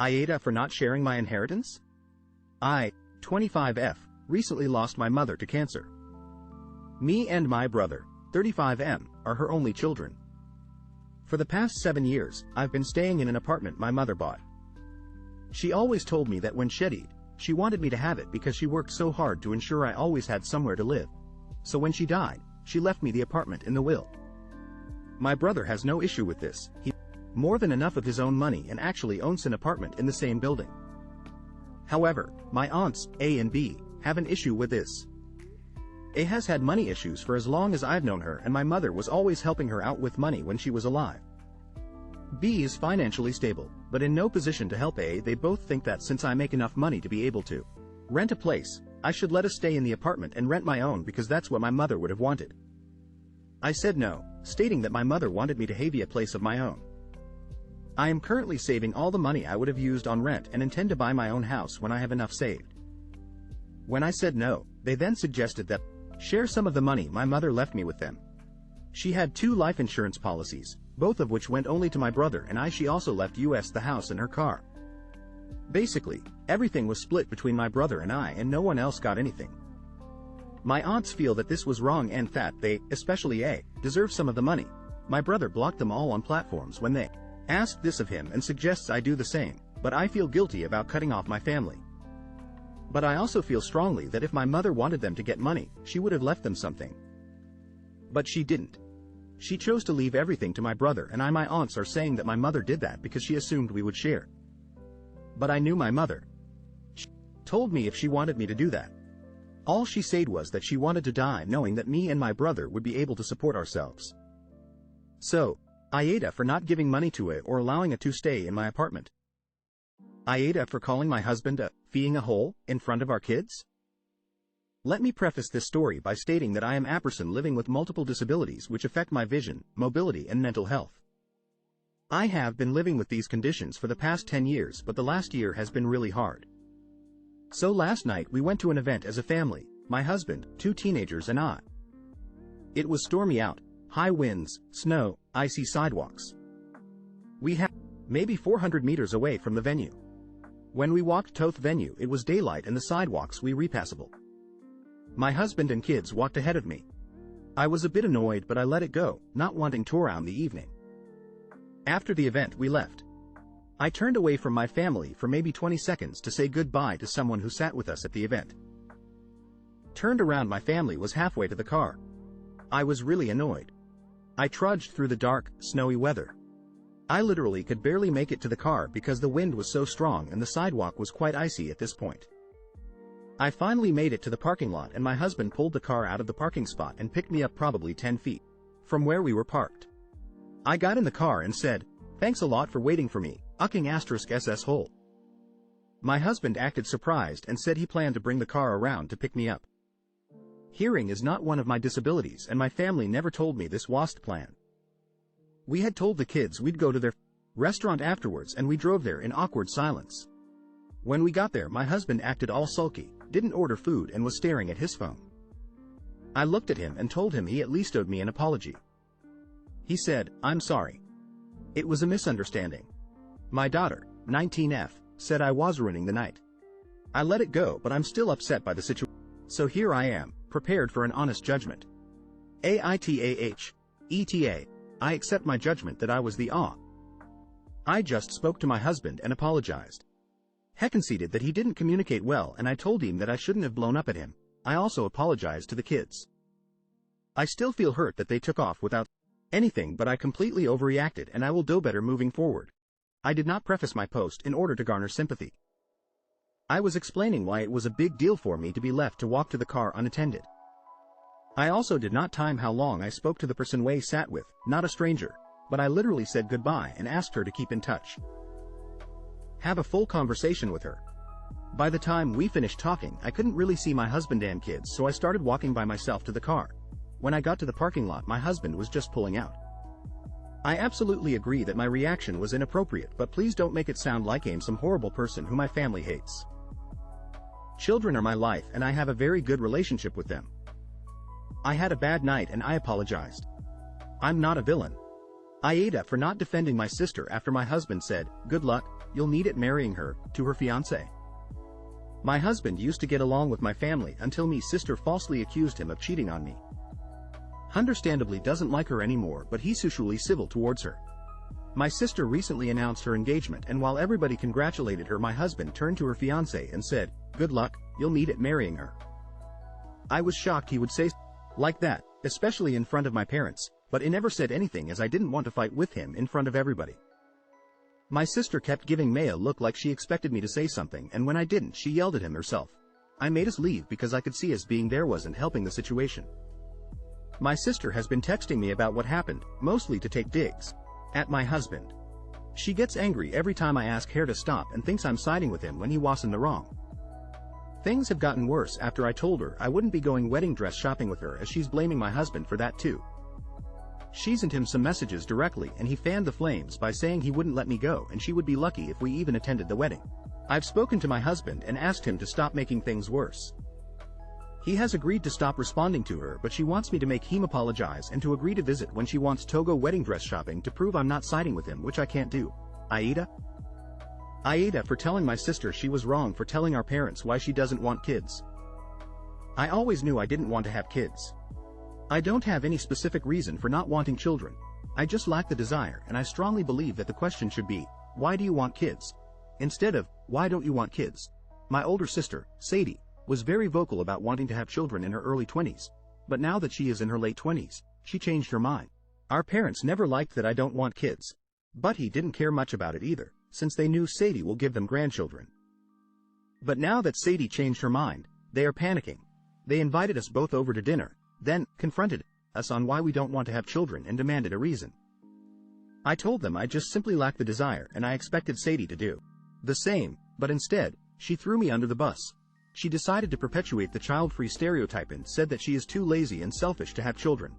AITA for not sharing my inheritance? I, 25F, recently lost my mother to cancer. Me and my brother, 35M, are her only children. For the past 7 years, I've been staying in an apartment my mother bought. She always told me that when she died, she wanted me to have it because she worked so hard to ensure I always had somewhere to live. So when she died, she left me the apartment in the will. My brother has no issue with this. He has more than enough of his own money and actually owns an apartment in the same building. However, my aunts, A and B, have an issue with this. A has had money issues for as long as I've known her, and my mother was always helping her out with money when she was alive. B is financially stable, but in no position to help A. They both think that since I make enough money to be able to rent a place, I should let us stay in the apartment and rent my own because that's what my mother would have wanted. I said no, stating that my mother wanted me to have a place of my own. I am currently saving all the money I would have used on rent and intend to buy my own house when I have enough saved. When I said no, they then suggested that share some of the money my mother left me with them. She had 2 life insurance policies, both of which went only to my brother and I. She also left us the house and her car. Basically, everything was split between my brother and I, and no one else got anything. My aunts feel that this was wrong and that they, especially A, deserve some of the money. My brother blocked them all on platforms when they asked this of him and suggests I do the same, but I feel guilty about cutting off my family. But I also feel strongly that if my mother wanted them to get money, she would have left them something. But she didn't. She chose to leave everything to my brother and I. My aunts are saying that my mother did that because she assumed we would share. But I knew my mother. She told me if she wanted me to do that. All she said was that she wanted to die knowing that me and my brother would be able to support ourselves. So, AITA for not giving money to it or allowing it to stay in my apartment. AITA for calling my husband a "feeing a hole" in front of our kids? Let me preface this story by stating that I am a person living with multiple disabilities which affect my vision, mobility and mental health. I have been living with these conditions for the past 10 years, but the last year has been really hard. So last night we went to an event as a family, my husband, 2 teenagers and I. It was stormy out, high winds, snow, icy sidewalks. We had maybe 400 meters away from the venue. When we walked to the venue, it was daylight and the sidewalks were repassable. My husband and kids walked ahead of me. I was a bit annoyed, but I let it go, not wanting to around the evening. After the event we left. I turned away from my family for maybe 20 seconds to say goodbye to someone who sat with us at the event. Turned around, my family was halfway to the car. I was really annoyed. I trudged through the dark, snowy weather. I literally could barely make it to the car because the wind was so strong and the sidewalk was quite icy at this point. I finally made it to the parking lot and my husband pulled the car out of the parking spot and picked me up probably 10 feet from where we were parked. I got in the car and said, "Thanks a lot for waiting for me, *****hole." My husband acted surprised and said he planned to bring the car around to pick me up. Hearing is not one of my disabilities and my family never told me this was the plan. We had told the kids we'd go to their restaurant afterwards and we drove there in awkward silence. When we got there, my husband acted all sulky, didn't order food and was staring at his phone. I looked at him and told him he at least owed me an apology. He said, "I'm sorry. It was a misunderstanding. My daughter, 19F, said I was ruining the night. I let it go, but I'm still upset by the situation. So here I am, prepared for an honest judgment. AITA, I accept my judgment that I was the I just spoke to my husband and apologized. He conceded that he didn't communicate well and I told him that I shouldn't have blown up at him. I also apologized to the kids. I still feel hurt that they took off without anything, but I completely overreacted and I will do better moving forward. I did not preface my post in order to garner sympathy. I was explaining why it was a big deal for me to be left to walk to the car unattended. I also did not time how long I spoke to the person we sat with, not a stranger, but I literally said goodbye and asked her to keep in touch. Have a full conversation with her. By the time we finished talking, I couldn't really see my husband and kids, so I started walking by myself to the car. When I got to the parking lot, my husband was just pulling out. I absolutely agree that my reaction was inappropriate, but please don't make it sound like I'm some horrible person who my family hates. Children are my life and I have a very good relationship with them. I had a bad night and I apologized. I'm not a villain. AITA for not defending my sister after my husband said, "Good luck, you'll need it marrying her," to her fiancé. My husband used to get along with my family until my sister falsely accused him of cheating on me. Understandably doesn't like her anymore, but he's usually civil towards her. My sister recently announced her engagement, and while everybody congratulated her, my husband turned to her fiancé and said, "Good luck, you'll need it marrying her." I was shocked he would say like that, especially in front of my parents, but he never said anything as I didn't want to fight with him in front of everybody. My sister kept giving me a look like she expected me to say something, and when I didn't, she yelled at him herself. I made us leave because I could see us being there wasn't helping the situation. My sister has been texting me about what happened, mostly to take digs at my husband. She gets angry every time I ask her to stop and thinks I'm siding with him when he was in the wrong. Things have gotten worse after I told her I wouldn't be going wedding dress shopping with her, as she's blaming my husband for that too. She sent him some messages directly, and he fanned the flames by saying he wouldn't let me go and she would be lucky if we even attended the wedding. I've spoken to my husband and asked him to stop making things worse. He has agreed to stop responding to her, but she wants me to make him apologize and to agree to visit when she wants to go wedding dress shopping to prove I'm not siding with him, which I can't do. AITA? AITA for telling my sister she was wrong for telling our parents why she doesn't want kids. I always knew I didn't want to have kids. I don't have any specific reason for not wanting children. I just lack the desire, and I strongly believe that the question should be, why do you want kids? Instead of, why don't you want kids? My older sister, Sadie, was very vocal about wanting to have children in her early 20s, but now that she is in her late 20s, she changed her mind. Our parents never liked that I don't want kids, but he didn't care much about it either, since they knew Sadie will give them grandchildren. But now that Sadie changed her mind, they are panicking. They invited us both over to dinner, then confronted us on why we don't want to have children and demanded a reason. I told them I just simply lack the desire, and I expected Sadie to do the same, but instead, she threw me under the bus. She decided to perpetuate the child-free stereotype and said that she is too lazy and selfish to have children.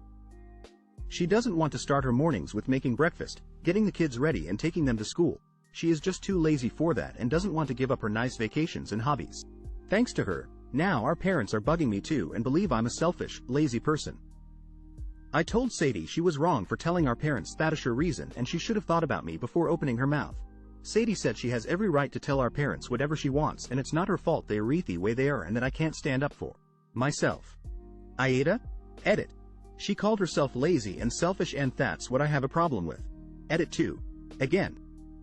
She doesn't want to start her mornings with making breakfast, getting the kids ready and taking them to school. She is just too lazy for that and doesn't want to give up her nice vacations and hobbies. Thanks to her, now our parents are bugging me too and believe I'm a selfish, lazy person. I told Sadie she was wrong for telling our parents that is her reason, and she should have thought about me before opening her mouth. Sadie said she has every right to tell our parents whatever she wants, and it's not her fault they are the way they are and that I can't stand up for myself. AITA? Edit. She called herself lazy and selfish, and that's what I have a problem with. Edit 2. Again.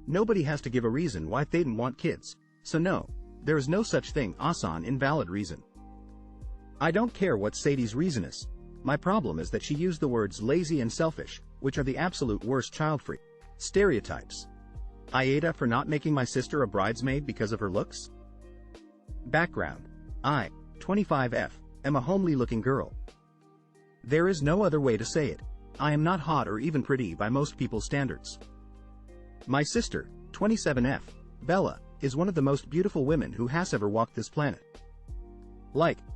Nobody has to give a reason why they didn't want kids, so no, there is no such thing as an invalid reason. I don't care what Sadie's reason is. My problem is that she used the words lazy and selfish, which are the absolute worst child-free stereotypes. AITA for not making my sister a bridesmaid because of her looks? Background. I, 25F, am a homely-looking girl. There is no other way to say it. I am not hot or even pretty by most people's standards. My sister, 27F, Bella, is one of the most beautiful women who has ever walked this planet.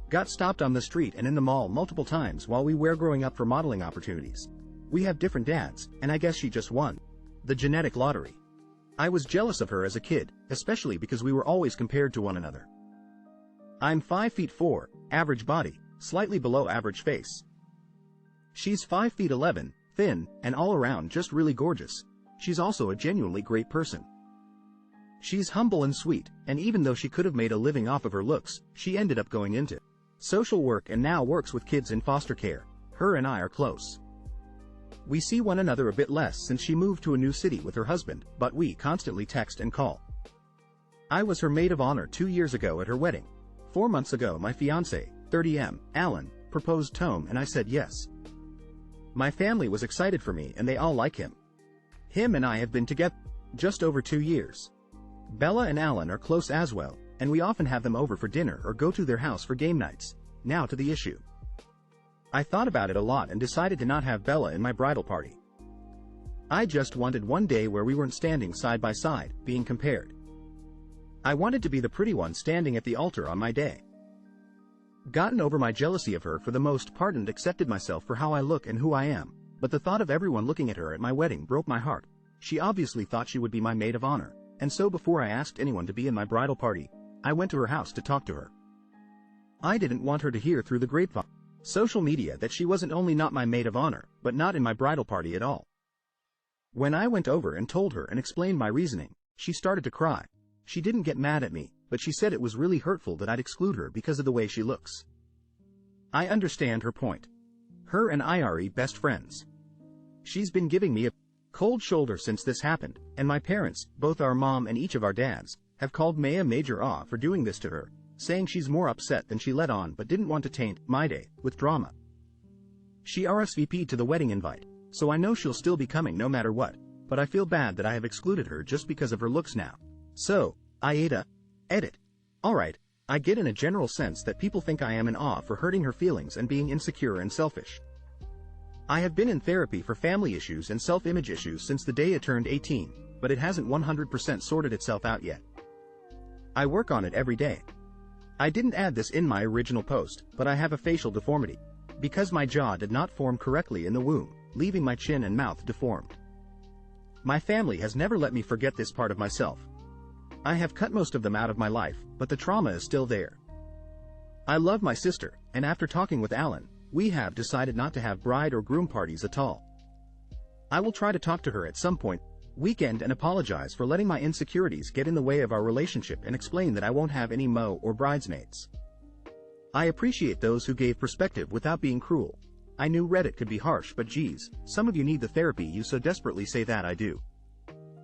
Got stopped on the street and in the mall multiple times while we were growing up for modeling opportunities. We have different dads, and I guess she just won the genetic lottery. I was jealous of her as a kid, especially because we were always compared to one another. I'm 5'4", average body, slightly below average face. She's 5'11", thin, and all around just really gorgeous. She's also a genuinely great person. She's humble and sweet, and even though she could have made a living off of her looks, she ended up going into social work and now works with kids in foster care. Her and I are close. We see one another a bit less since she moved to a new city with her husband, but we constantly text and call. I was her maid of honor 2 years ago at her wedding. 4 months ago my fiancé, 30M, Alan, proposed Tom and I said yes. My family was excited for me and they all like him. Him and I have been together just over 2 years. Bella and Alan are close as well, and we often have them over for dinner or go to their house for game nights. Now to the issue. I thought about it a lot and decided to not have Bella in my bridal party. I just wanted one day where we weren't standing side by side, being compared. I wanted to be the pretty one standing at the altar on my day. Gotten over my jealousy of her for the most part and accepted myself for how I look and who I am, but the thought of everyone looking at her at my wedding broke my heart. She obviously thought she would be my maid of honor, and so before I asked anyone to be in my bridal party, I went to her house to talk to her. I didn't want her to hear through the grapevine, social media, that she wasn't only not my maid of honor, but not in my bridal party at all. When I went over and told her and explained my reasoning, She started to cry. She didn't get mad at me, but she said it was really hurtful that I'd exclude her because of the way she looks. I understand her point. Her and I are best friends. She's been giving me a cold shoulder since this happened, and my parents, both our mom and each of our dads, have called me a major awe for doing this to her, saying she's more upset than she let on but didn't want to taint my day with drama. She RSVP'd to the wedding invite, so I know she'll still be coming no matter what, but I feel bad that I have excluded her just because of her looks now. So, AITA. Edit. Alright, I get in a general sense that people think I am in awe for hurting her feelings and being insecure and selfish. I have been in therapy for family issues and self-image issues since the day I turned 18, but it hasn't 100% sorted itself out yet. I work on it every day. I didn't add this in my original post, but I have a facial deformity, because my jaw did not form correctly in the womb, leaving my chin and mouth deformed. My family has never let me forget this part of myself. I have cut most of them out of my life, but the trauma is still there. I love my sister, and after talking with Alan, we have decided not to have bride or groom parties at all. I will try to talk to her at some point weekend and apologize for letting my insecurities get in the way of our relationship and explain that I won't have any mo or bridesmaids. I appreciate those who gave perspective without being cruel. I knew Reddit could be harsh, but geez, some of you need the therapy you so desperately say that I do.